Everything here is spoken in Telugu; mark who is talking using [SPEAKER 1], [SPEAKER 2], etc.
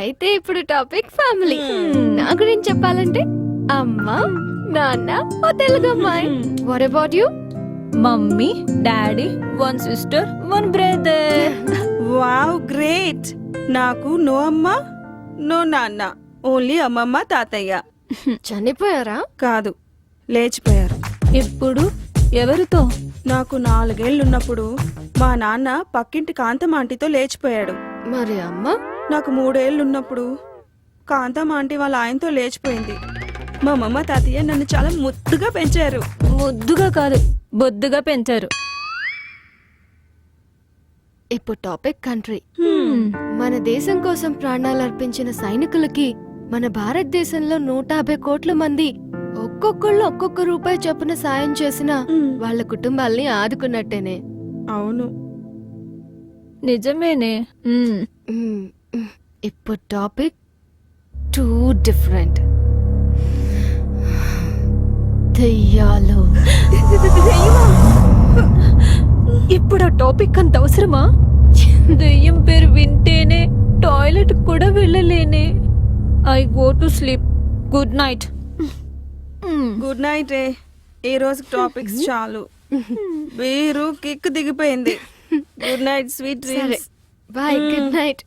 [SPEAKER 1] అయితే ఇప్పుడు టాపిక్ ఫ్యామిలీ. నా గురించి చెప్పాలంటే అమ్మ, నాన్న, ఓ తెలుగు అమ్మాయి. What about you?
[SPEAKER 2] Mummy, daddy, 1 sister, 1 brother.
[SPEAKER 3] Wow great. నాకు నో అమ్మ నో నాన్న, ఓన్లీ అమ్మమ్మ తాతయ్య.
[SPEAKER 1] చనిపోయారా?
[SPEAKER 3] కాదు, లేచిపోయారు.
[SPEAKER 2] ఇప్పుడు ఎవరితో?
[SPEAKER 3] నాకు 4 ఏళ్లున్నప్పుడు మా నాన్న పక్కింటి కాంతం ఆంటీతో లేచిపోయాడు.
[SPEAKER 1] మరి అమ్మ?
[SPEAKER 3] నాకు 3 ఏళ్లున్నప్పుడు కాంతం ఆంటీ వాళ్ళ ఆయనతో లేచిపోయింది. మా అమ్మమ్మ తాతయ్య నన్ను చాలా ముద్దుగా పెంచారు.
[SPEAKER 2] ముద్దుగా కాదు, బొద్దుగా పెంచారు.
[SPEAKER 1] ఇప్పుడు టాపిక్ కంట్రీ. మన దేశం కోసం ప్రాణాలు అర్పించిన సైనికులకి మన భారతదేశంలో 150 కోట్ల మంది ఒక్కొక్కళ్ళు ఒక్కొక్క రూపాయి చొప్పున సాయం చేసిన వాళ్ళ కుటుంబాల్ని ఆదుకున్నట్టేనే.
[SPEAKER 3] అవును,
[SPEAKER 2] నిజమేనే.
[SPEAKER 1] ఇప్పుడు టాపిక్ టూ డిఫరెంట్. దెయ్యాలు.
[SPEAKER 2] ఇప్పుడు ఆ టాపిక్ అంత అవసరమా? దెయ్యం పేరు వింటేనే టాయిలెట్ కూడా వెళ్ళలేనే. I go to sleep. Good night.
[SPEAKER 3] Good night రే. ఈ రోజు టాపిక్స్ చాలు. వీరు కిక్ దిగిపోయింది. గుడ్ నైట్, స్వీట్
[SPEAKER 1] సరే,
[SPEAKER 3] డ్రీమ్స్.
[SPEAKER 1] Bye, good night.